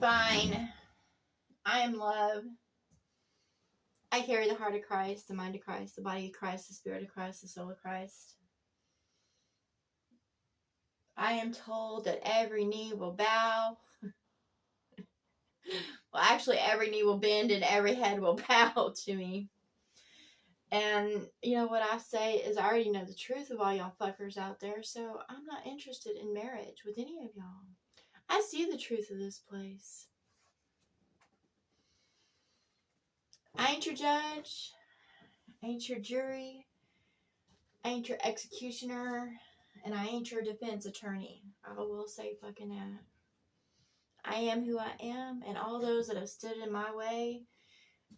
fine. I am love. I carry the heart of Christ, the mind of Christ, the body of Christ, the spirit of Christ, the soul of Christ. I am told that every knee will bow. Well, actually, every knee will bend and every head will bow to me. And you know what I say is I already know the truth of all y'all fuckers out there, so I'm not interested in marriage with any of y'all. I see the truth of this place. I ain't your judge. I ain't your jury. I ain't your executioner. And I ain't your defense attorney. I will say fucking that. I am who I am, and all those that have stood in my way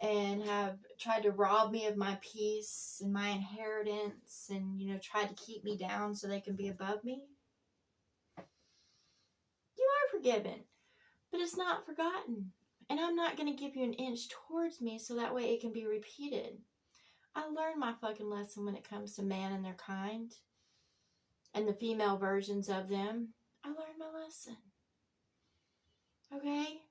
and have tried to rob me of my peace and my inheritance and, tried to keep me down so they can be above me, you are forgiven. But it's not forgotten. And I'm not going to give you an inch towards me so that way it can be repeated. I learned my fucking lesson when it comes to man and their kind and the female versions of them. I learned my lesson. Okay?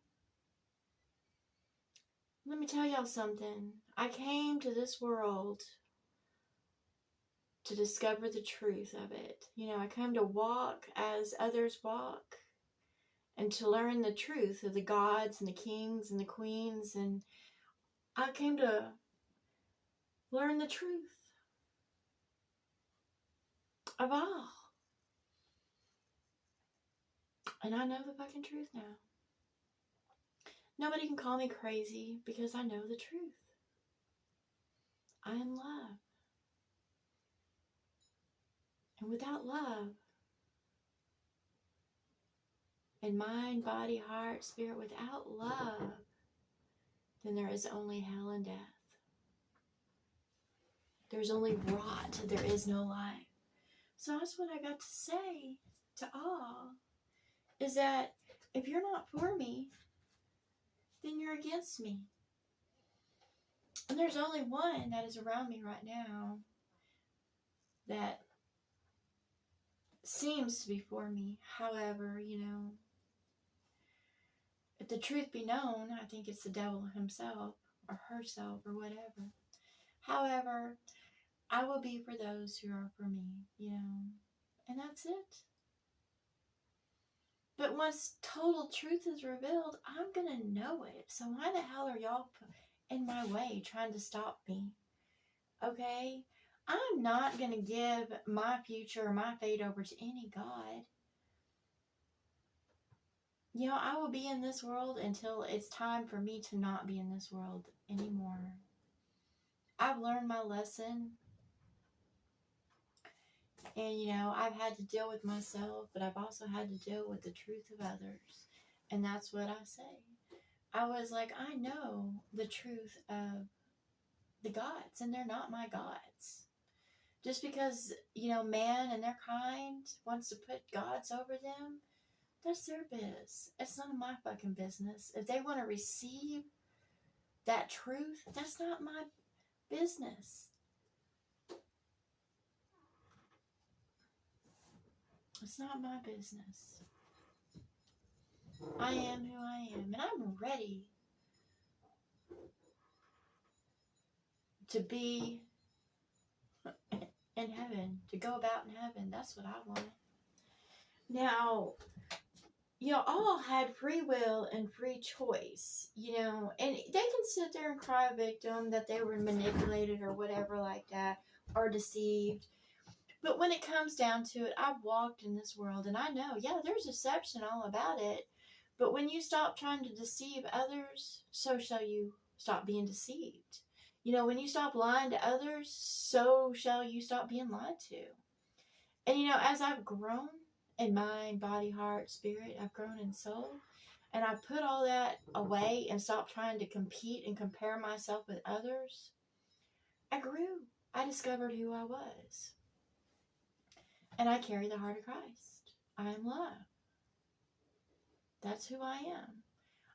Let me tell y'all something. I came to this world to discover the truth of it. I came to walk as others walk and to learn the truth of the gods and the kings and the queens. And I came to learn the truth of all. And I know the fucking truth now. Nobody can call me crazy because I know the truth. I am love. And without love, in mind, body, heart, spirit, without love, then there is only hell and death. There's only rot. There is no life. So that's what I got to say to all, is that if you're not for me, then you're against me. And there's only one that is around me right now that seems to be for me. However, if the truth be known, I think it's the devil himself or herself or whatever. However, I will be for those who are for me, and that's it. But once total truth is revealed, I'm going to know it. So why the hell are y'all in my way trying to stop me? Okay? I'm not going to give my future or my fate over to any God. I will be in this world until it's time for me to not be in this world anymore. I've learned my lesson. And, I've had to deal with myself, but I've also had to deal with the truth of others. And that's what I say. I was like, I know the truth of the gods, and they're not my gods. Just because, man and their kind wants to put gods over them, that's their biz. It's none of my fucking business. If they want to receive that truth, that's not my business. It's not my business. I am who I am, and I'm ready to be in heaven, to go about in heaven. That's what I want. Now, all had free will and free choice, and they can sit there and cry a victim that they were manipulated or whatever like that, or deceived. But when it comes down to it, I've walked in this world, and I know, there's deception all about it. But when you stop trying to deceive others, so shall you stop being deceived. When you stop lying to others, so shall you stop being lied to. And, as I've grown in mind, body, heart, spirit, I've grown in soul, and I put all that away and stopped trying to compete and compare myself with others, I grew. I discovered who I was. And I carry the heart of Christ. I am love. That's who I am.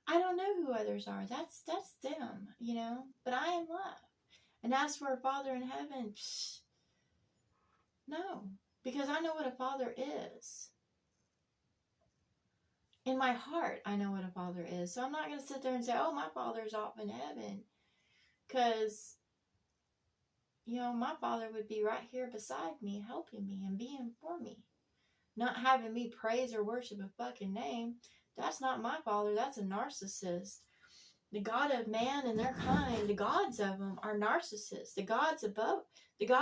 I don't know who others are. That's them, But I am love. And as for a Father in heaven, no. Because I know what a father is. In my heart, I know what a father is. So I'm not going to sit there and say, oh, my father's off in heaven. Because, my father would be right here beside me, helping me and being for me. Not having me praise or worship a fucking name. That's not my father. That's a narcissist. The God of man and their kind, the gods of them are narcissists. The God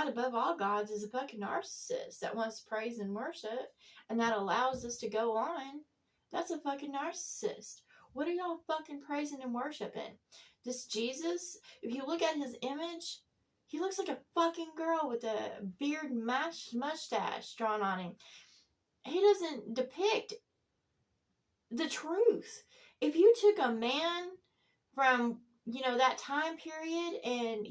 above all gods is a fucking narcissist that wants praise and worship and that allows us to go on. That's a fucking narcissist. What are y'all fucking praising and worshiping? This Jesus, if you look at his image, he looks like a fucking girl with a beard mustache drawn on him. He doesn't depict the truth. If you took a man from, that time period and,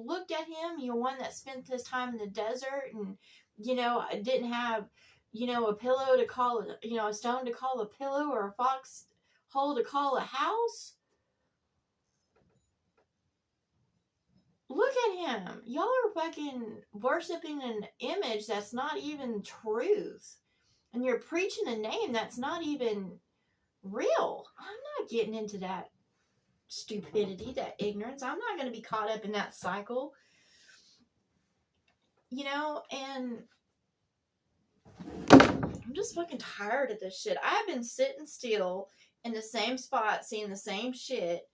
looked at him, one that spent his time in the desert and, didn't have, a pillow to call, a stone to call a pillow or a foxhole to call a house. Look at him. Y'all are fucking worshiping an image that's not even truth. And you're preaching a name that's not even real. I'm not getting into that stupidity, that ignorance. I'm not going to be caught up in that cycle. And I'm just fucking tired of this shit. I've been sitting still in the same spot, seeing the same shit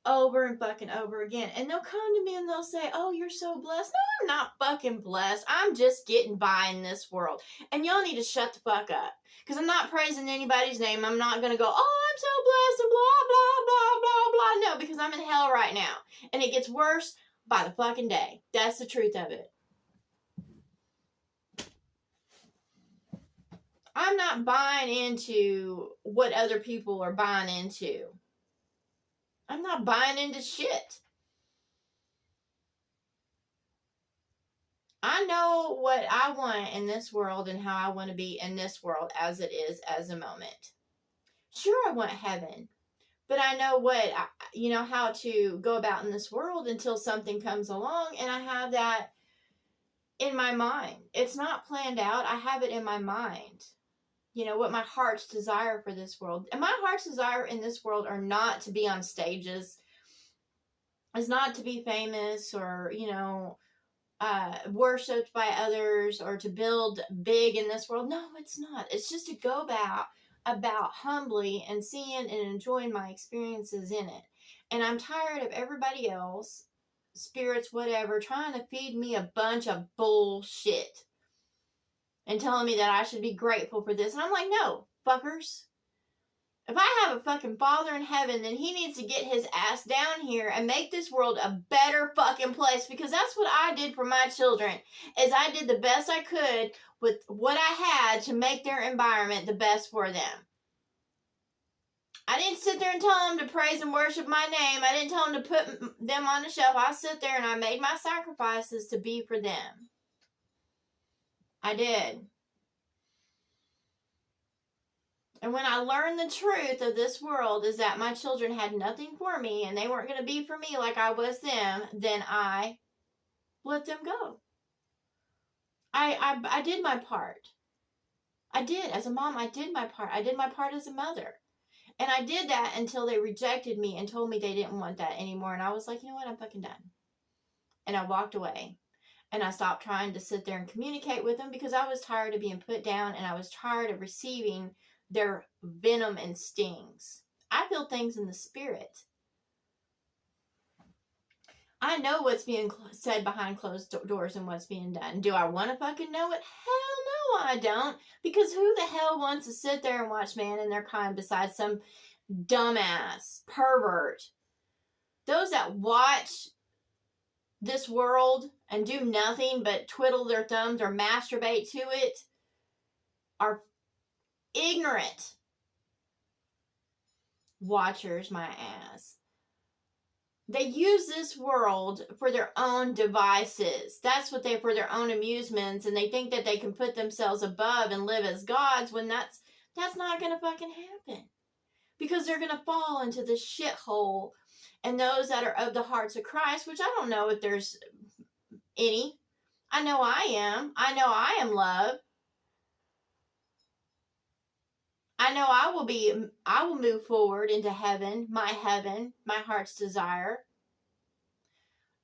over and fucking over again. And they'll come to me and they'll say, oh, you're so blessed. No, I'm not fucking blessed. I'm just getting by in this world. And y'all need to shut the fuck up. Because I'm not praising anybody's name. I'm not going to go, oh, I'm so blessed and blah, blah, blah, blah, blah. No, because I'm in hell right now. And it gets worse by the fucking day. That's the truth of it. I'm not buying into what other people are buying into. I'm not buying into shit. I know what I want in this world and how I want to be in this world as it is as a moment. Sure, I want heaven, but I know how to go about in this world until something comes along, and I have that in my mind. It's not planned out. I have it in my mind. What my heart's desire for this world. And my heart's desire in this world are not to be on stages. It's not to be famous or, worshipped by others or to build big in this world. No, it's not. It's just to go about humbly and seeing and enjoying my experiences in it. And I'm tired of everybody else, spirits, whatever, trying to feed me a bunch of bullshit. And telling me that I should be grateful for this. And I'm like, no, fuckers. If I have a fucking father in heaven, then he needs to get his ass down here and make this world a better fucking place. Because that's what I did for my children. Is I did the best I could with what I had to make their environment the best for them. I didn't sit there and tell them to praise and worship my name. I didn't tell them to put them on the shelf. I sit there and I made my sacrifices to be for them. I did. And when I learned the truth of this world is that my children had nothing for me and they weren't going to be for me like I was them, then I let them go. I did my part. I did. As a mom, I did my part. I did my part as a mother. And I did that until they rejected me and told me they didn't want that anymore. And I was like, you know what? I'm fucking done. And I walked away. And I stopped trying to sit there and communicate with them because I was tired of being put down and I was tired of receiving their venom and stings. I feel things in the spirit. I know what's being said behind closed doors and what's being done. Do I want to fucking know it? Hell no, I don't. Because who the hell wants to sit there and watch man and their kind besides some dumbass pervert? Those that watch this world and do nothing but twiddle their thumbs or masturbate to it are ignorant watchers, my ass. They use this world for their own devices. That's what for their own amusements, and they think that they can put themselves above and live as gods when that's not gonna fucking happen. Because they're gonna fall into this shithole. And those that are of the hearts of Christ, which I don't know if there's any. I know I am. I know I am love. I know I will move forward into heaven, my heart's desire.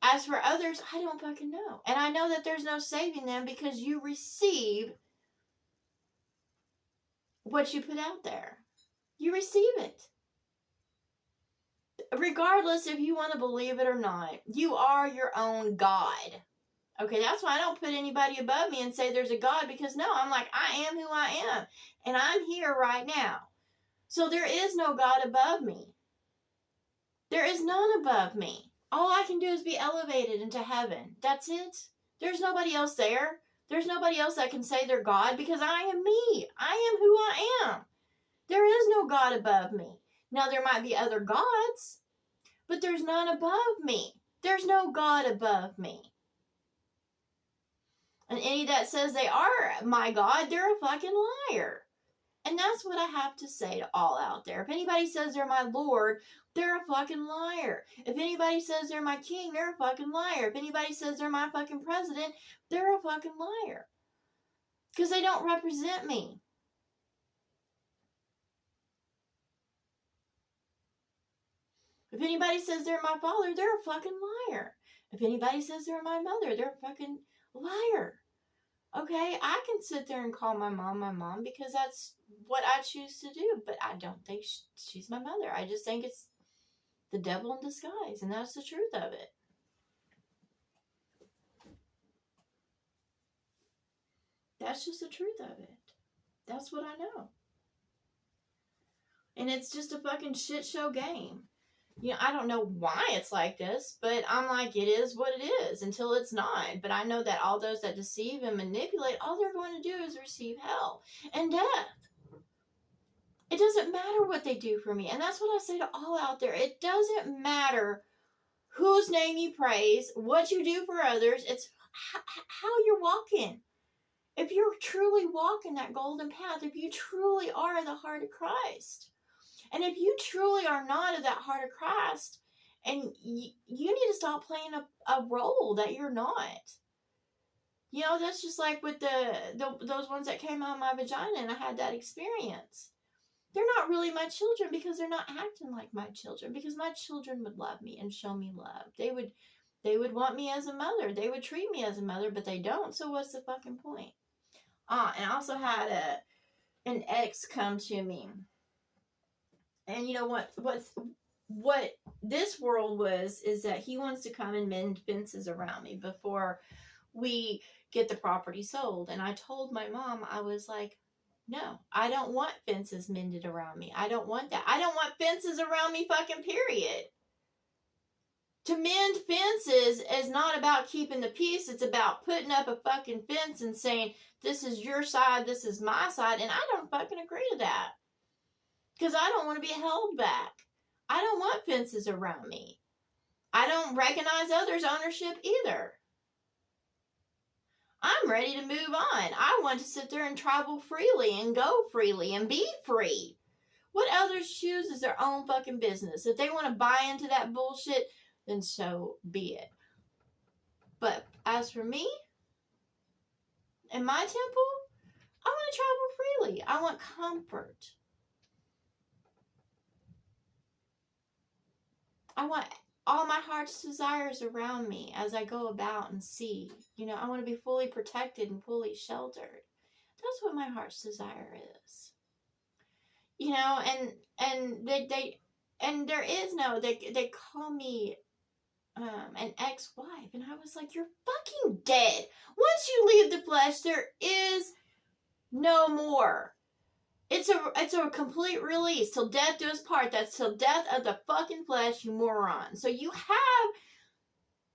As for others, I don't fucking know. And I know that there's no saving them because you receive what you put out there. You receive it. Regardless if you want to believe it or not, you are your own God. Okay, that's why I don't put anybody above me and say there's a God, because no, I'm like, I am who I am. And I'm here right now. So there is no God above me. There is none above me. All I can do is be elevated into heaven. That's it. There's nobody else there. There's nobody else that can say they're God, because I am me. I am who I am. There is no God above me. Now, there might be other gods, but there's none above me. There's no God above me. And any that says they are my God, they're a fucking liar. And that's what I have to say to all out there. If anybody says they're my Lord, they're a fucking liar. If anybody says they're my king, they're a fucking liar. If anybody says they're my fucking president, they're a fucking liar. Because they don't represent me. If anybody says they're my father, they're a fucking liar. If anybody says they're my mother, they're a fucking liar. Okay, I can sit there and call my mom because that's what I choose to do, but I don't think she's my mother. I just think it's the devil in disguise, and that's the truth of it. That's just the truth of it. That's what I know. And it's just a fucking shit show game. You know, I don't know why it's like this, but I'm like, it is what it is until it's not. But I know that all those that deceive and manipulate, all they're going to do is receive hell and death. It doesn't matter what they do for me. And that's what I say to all out there. It doesn't matter whose name you praise, what you do for others. It's how you're walking. If you're truly walking that golden path, if you truly are the heart of Christ. And if you truly are not of that heart of Christ, and you need to stop playing a role that you're not. You know, that's just like with those ones that came out of my vagina and I had that experience. They're not really my children because they're not acting like my children, because my children would love me and show me love. They would want me as a mother. They would treat me as a mother, but they don't. So what's the fucking point? And I also had an ex come to me. And you know what this world is that he wants to come and mend fences around me before we get the property sold. And I told my mom, I was like, no, I don't want fences mended around me. I don't want that. I don't want fences around me, fucking period. To mend fences is not about keeping the peace. It's about putting up a fucking fence and saying, this is your side, this is my side. And I don't fucking agree to that. Because I don't want to be held back. I don't want fences around me. I don't recognize others' ownership either. I'm ready to move on. I want to sit there and travel freely and go freely and be free. What others choose is their own fucking business. If they want to buy into that bullshit, then so be it. But as for me, in my temple, I want to travel freely. I want comfort. I want all my heart's desires around me as I go about and see. You know, I want to be fully protected and fully sheltered. That's what my heart's desire is. You know, and there is no, they call me an ex-wife, and I was like, you're fucking dead. Once you leave the flesh, there is no more. It's a complete release. Till death do us part. That's till death of the fucking flesh, you moron. So you have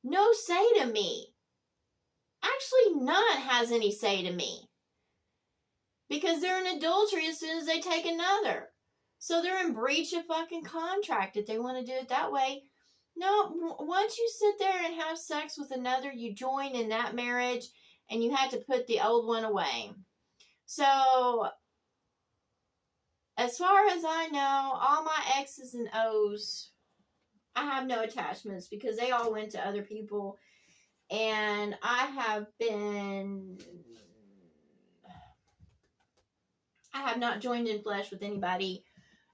no say to me. Actually, none has any say to me. Because they're in adultery as soon as they take another. So they're in breach of fucking contract if they want to do it that way. No, once you sit there and have sex with another, you join in that marriage and you had to put the old one away. So, as far as I know, all my X's and O's, I have no attachments because they all went to other people. And I have have not joined in flesh with anybody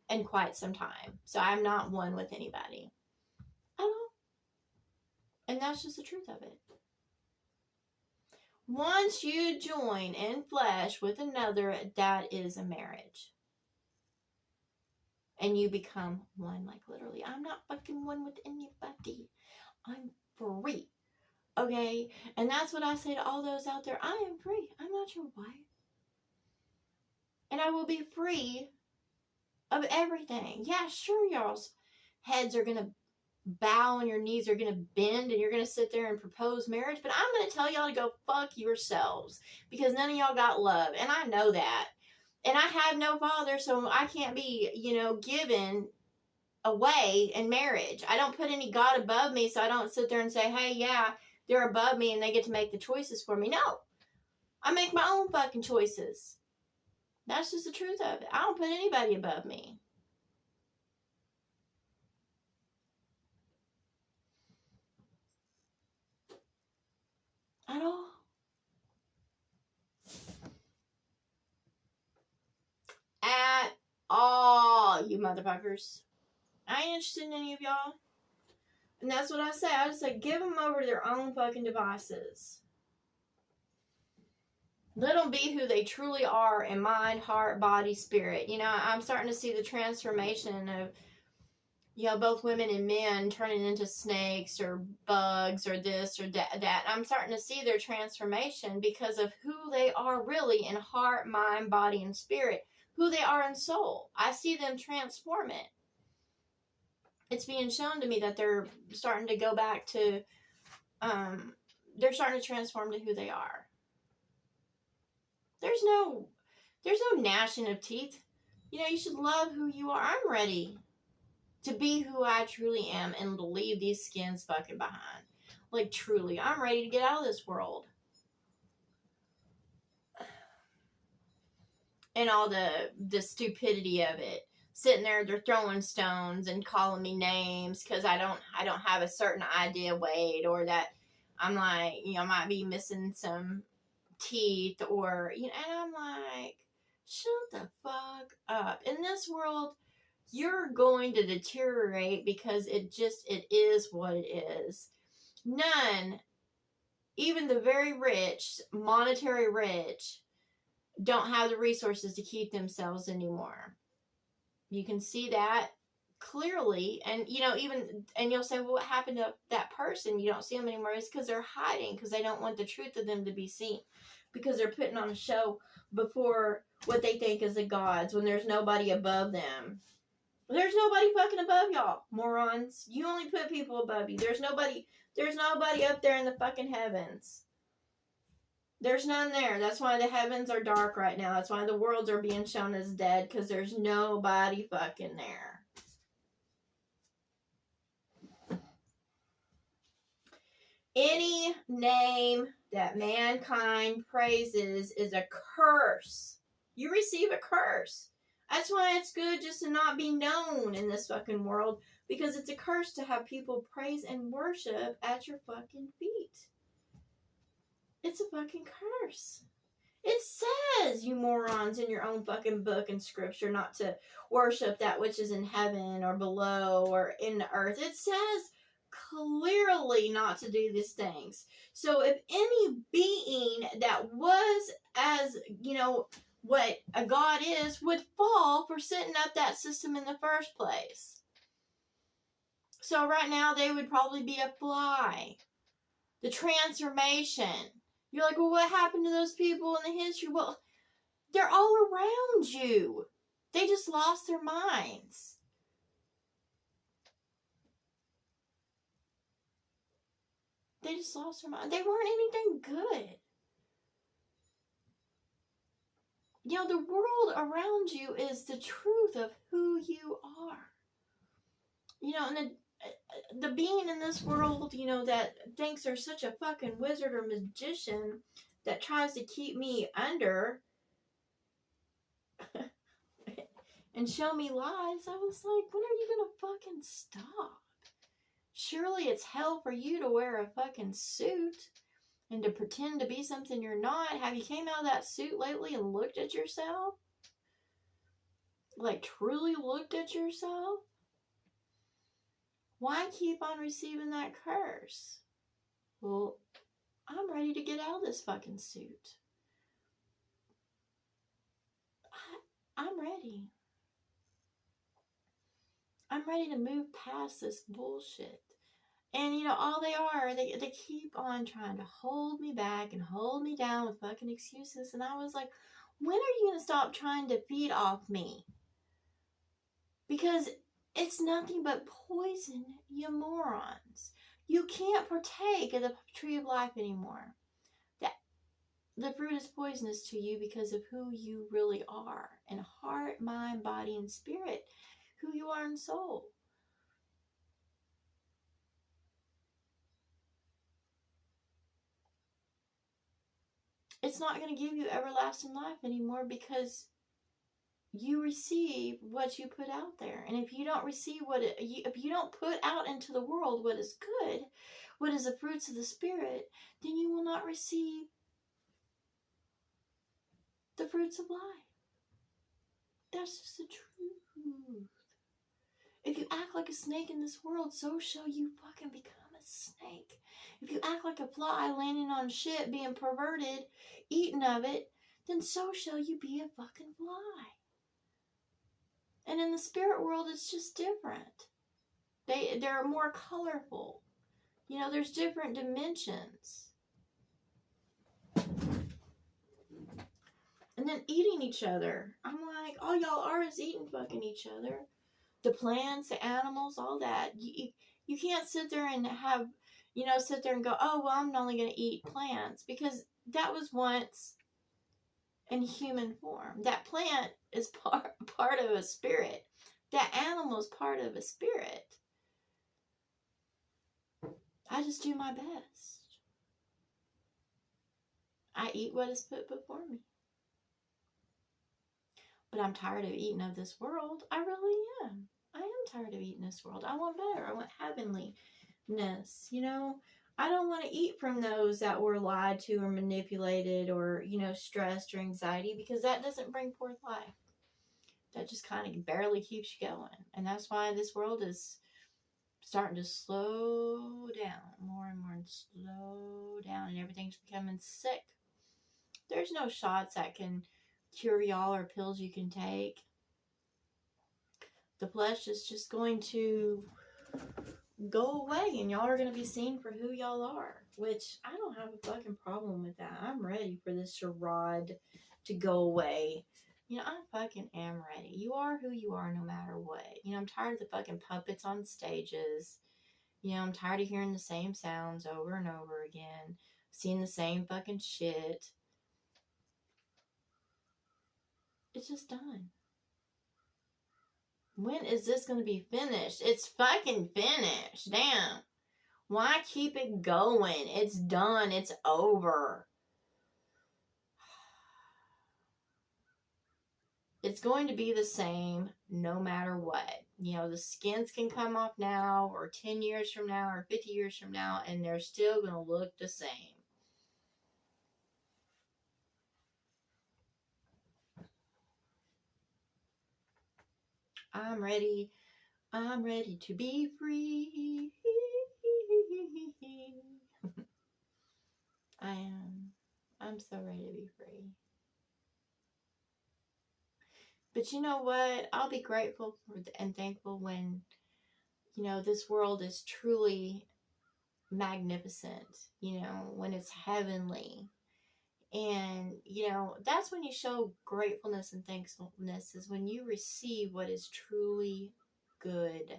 in quite some time. So I'm not one with anybody. I don't know. And that's just the truth of it. Once you join in flesh with another, that is a marriage. And you become one, like literally. I'm not fucking one with anybody. I'm free. Okay? And that's what I say to all those out there. I am free. I'm not your wife. And I will be free of everything. Yeah, sure, y'all's heads are going to bow and your knees are going to bend and you're going to sit there and propose marriage. But I'm going to tell y'all to go fuck yourselves. Because none of y'all got love. And I know that. And I have no father, so I can't be, given away in marriage. I don't put any God above me, so I don't sit there and say, hey, yeah, they're above me and they get to make the choices for me. No. I make my own fucking choices. That's just the truth of it. I don't put anybody above me. At all. At all, you motherfuckers. I ain't interested in any of y'all. And that's what I say. I just say, give them over to their own fucking devices. Let them be who they truly are in mind, heart, body, spirit. I'm starting to see the transformation of, both women and men turning into snakes or bugs or this or that. I'm starting to see their transformation because of who they are really in heart, mind, body, and spirit. Who they are in soul. I see them transform it. It's being shown to me that they're starting to go back to, they're starting to transform to who they are. There's no gnashing of teeth. You should love who you are. I'm ready to be who I truly am and to leave these skins fucking behind. Like, truly, I'm ready to get out of this world. And all the stupidity of it. Sitting there, they're throwing stones and calling me names because I don't have a certain idea weight, or that I'm like, I might be missing some teeth, or, and I'm like, shut the fuck up. In this world, you're going to deteriorate because it is what it is. None, even the very rich, monetary rich, don't have the resources to keep themselves anymore. You can see that clearly. And, and you'll say, well, what happened to that person? You don't see them anymore. It's because they're hiding, because they don't want the truth of them to be seen. Because they're putting on a show before what they think is the gods when there's nobody above them. There's nobody fucking above y'all, morons. You only put people above you. There's nobody up there in the fucking heavens. There's none there. That's why the heavens are dark right now. That's why the worlds are being shown as dead, because there's nobody fucking there. Any name that mankind praises is a curse. You receive a curse. That's why it's good just to not be known in this fucking world, because it's a curse to have people praise and worship at your fucking feet. It's a fucking curse. It says, you morons, in your own fucking book and scripture not to worship that which is in heaven or below or in the earth. It says clearly not to do these things. So if any being that was as, what a god is, would fall for setting up that system in the first place. So right now they would probably be a fly. The transformation. You're like, well, what happened to those people in the history? Well, they're all around you. They just lost their minds. They just lost their mind. They weren't anything good. The world around you is the truth of who you are. And the being in this world, that thinks they're such a fucking wizard or magician that tries to keep me under and show me lies. I was like, when are you gonna fucking stop? Surely it's hell for you to wear a fucking suit and to pretend to be something you're not. Have you came out of that suit lately and looked at yourself? like truly looked at yourself, why keep on receiving that curse? Well, I'm ready to get out of this fucking suit. I'm ready. I'm ready to move past this bullshit. And, you know, all they are, they keep on trying to hold me back and hold me down with fucking excuses. And I was like, when are you going to stop trying to feed off me? Because it's nothing but poison, you morons. You can't partake of the tree of life anymore. The fruit is poisonous to you because of who you really are in heart, mind, body, and spirit. Who you are in soul. It's not going to give you everlasting life anymore because you receive what you put out there. And if you don't receive if you don't put out into the world what is good, what is the fruits of the Spirit, then you will not receive the fruits of life. That's just the truth. If you act like a snake in this world, so shall you fucking become a snake. If you act like a fly landing on shit, being perverted, eating of it, then so shall you be a fucking fly. And in the spirit world, it's just different. They're more colorful. You know, there's different dimensions. And then eating each other. I'm like, all y'all are is eating fucking each other. The plants, the animals, all that. You can't sit there and have, sit there and go, oh, well, I'm only going to eat plants. Because that was once in human form. That plant is part of a spirit. That animal is part of a spirit. I just do my best. I eat what is put before me. But I'm tired of eating of this world. I really am. I am tired of eating this world. I want better. I want heavenliness. You know, I don't want to eat from those that were lied to or manipulated or, stressed or anxiety, because that doesn't bring forth life. That just kind of barely keeps you going. And that's why this world is starting to slow down more and more, and slow down, and everything's becoming sick. There's no shots that can cure y'all or pills you can take. The flesh is just going to go away, and y'all are going to be seen for who y'all are, which I don't have a fucking problem with that. I'm ready for this charade to go away. I fucking am ready. You are who you are no matter what. I'm tired of the fucking puppets on stages. I'm tired of hearing the same sounds over and over again, seeing the same fucking shit. It's just done. When is this going to be finished? It's fucking finished. Damn. Why keep it going? It's done. It's over. It's going to be the same no matter what. The skins can come off now, or 10 years from now, or 50 years from now, and they're still going to look the same. I'm ready. I'm ready to be free. I am. I'm so ready to be free. But you know what? I'll be grateful and thankful when, this world is truly magnificent, when it's heavenly. And, that's when you show gratefulness and thankfulness, is when you receive what is truly good.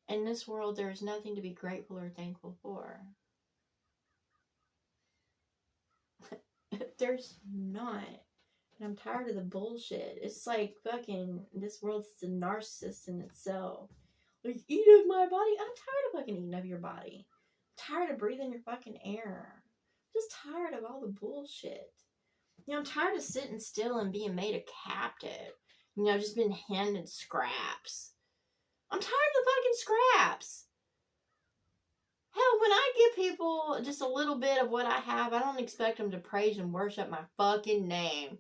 In this world, there's nothing to be grateful or thankful for. There's not. And I'm tired of the bullshit. It's like fucking, this world's a narcissist in itself. Like, eat of my body? I'm tired of fucking eating of your body. I'm tired of breathing your fucking air. I'm just tired of all the bullshit. I'm tired of sitting still and being made a captive. Just being handed scraps. I'm tired of the fucking scraps. Hell, when I give people just a little bit of what I have, I don't expect them to praise and worship my fucking name,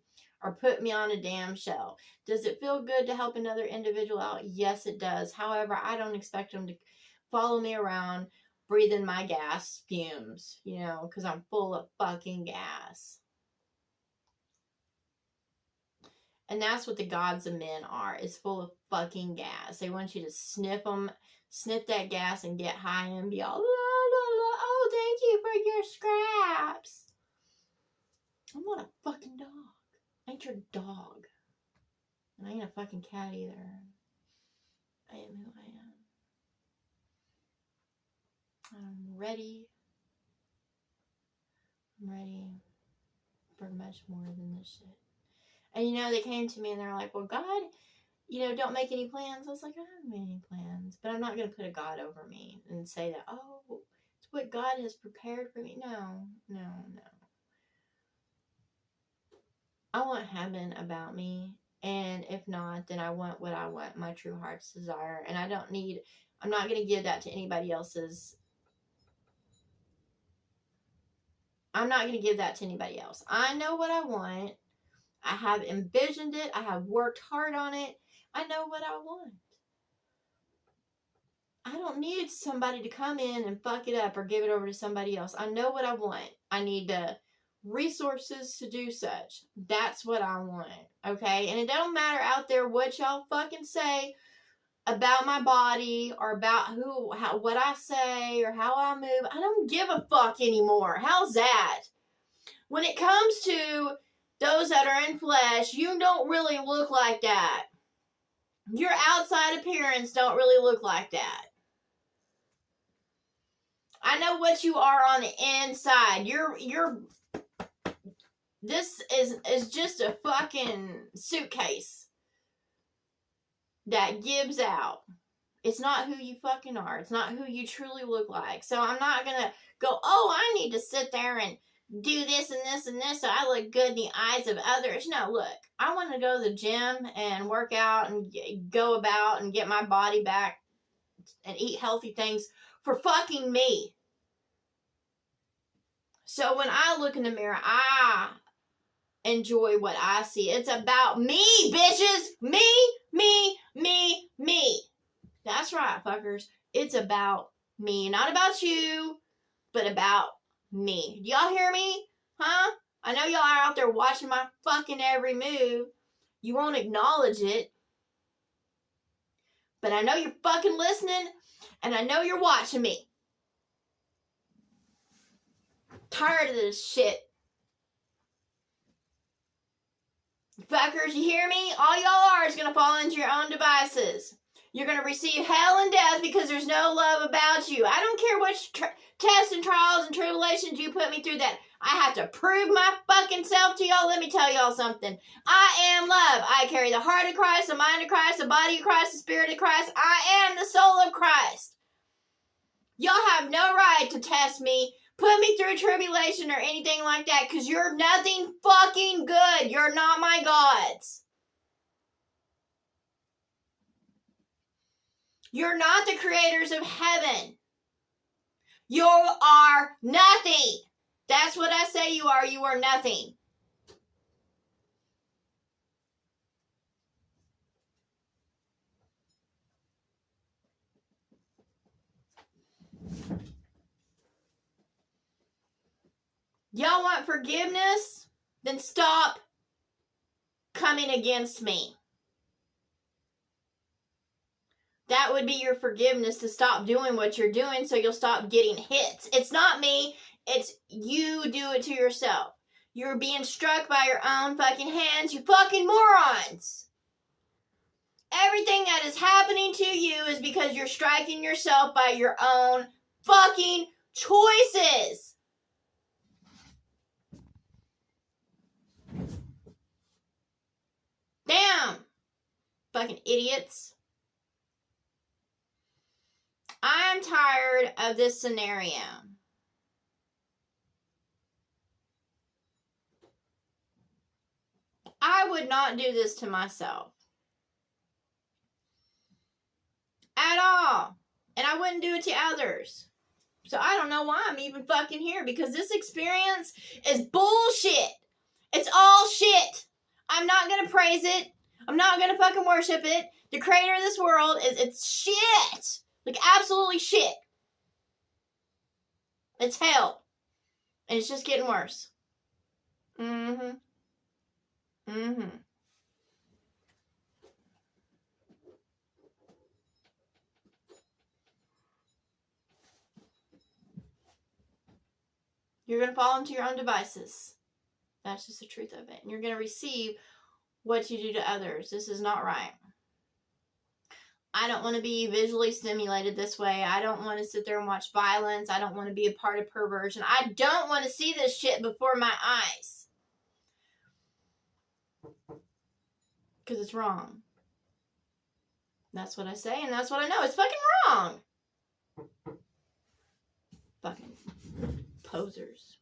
or put me on a damn shelf. Does it feel good to help another individual out? Yes, it does. However, I don't expect them to follow me around breathing my gas fumes, because I'm full of fucking gas. And that's what the gods of men are, is full of fucking gas. They want you to sniff that gas and get high and be all, la, la, la, oh, thank you for your scraps. I'm not a fucking dog. I ain't your dog. And I ain't a fucking cat either. I am who I am. I'm ready. I'm ready for much more than this shit. And they came to me and they're like, well, God, don't make any plans. I was like, I haven't made any plans. But I'm not going to put a God over me and say that, oh, it's what God has prepared for me. No. I want heaven about me. And if not, then I want what I want, my true heart's desire. And I'm not going to give that to anybody else's. I'm not going to give that to anybody else. I know what I want. I have envisioned it. I have worked hard on it. I know what I want. I don't need somebody to come in and fuck it up or give it over to somebody else. I know what I want. I need the resources to do such. That's what I want. Okay? And it don't matter out there what y'all fucking say about my body or about what I say or how I move. I don't give a fuck anymore. How's that? When it comes to those that are in flesh, you don't really look like that. Your outside appearance don't really look like that. I know what you are on the inside. This is just a fucking suitcase that gives out. It's not who you fucking are. It's not who you truly look like. So I'm not gonna go, oh, I need to sit there and do this and this and this so I look good in the eyes of others. No, look, I want to go to the gym and work out and go about and get my body back and eat healthy things for fucking me. So when I look in the mirror, I enjoy what I see. It's about me, bitches. Me. That's right, fuckers. It's about me. Not about you, but about me. Do y'all hear me? Huh? I know y'all are out there watching my fucking every move. You won't acknowledge it. But I know you're fucking listening, and I know you're watching me. Tired of this shit. Fuckers, you hear me? All y'all are is gonna fall into your own devices. You're gonna receive hell and death because there's no love about you. I don't care which tests and trials and tribulations you put me through that I have to prove my fucking self to y'all. Let me tell y'all something. I am love. I carry the heart of Christ, the mind of Christ, the body of Christ, the spirit of Christ. I am the soul of Christ. Y'all have no right to test me, put me through tribulation or anything like that, because you're nothing fucking good. You're not my gods. You're not the creators of heaven. You are nothing. That's what I say you are. You are nothing. Y'all want forgiveness? Then stop coming against me. That would be your forgiveness, to stop doing what you're doing so you'll stop getting hits. It's not me. It's you do it to yourself. You're being struck by your own fucking hands, you fucking morons. Everything that is happening to you is because you're striking yourself by your own fucking choices. Damn. Fucking idiots. I'm tired of this scenario. I would not do this to myself. At all. And I wouldn't do it to others. So I don't know why I'm even fucking here, because this experience is bullshit. It's all shit. I'm not gonna praise it. I'm not gonna fucking worship it. The creator of this world it's shit. Like, absolutely shit. It's hell. And it's just getting worse. Mm-hmm. Mm-hmm. You're going to fall into your own devices. That's just the truth of it. And you're going to receive what you do to others. This is not right. I don't want to be visually stimulated this way. I don't want to sit there and watch violence. I don't want to be a part of perversion. I don't want to see this shit before my eyes. Because it's wrong. That's what I say, and that's what I know. It's fucking wrong. Fucking posers.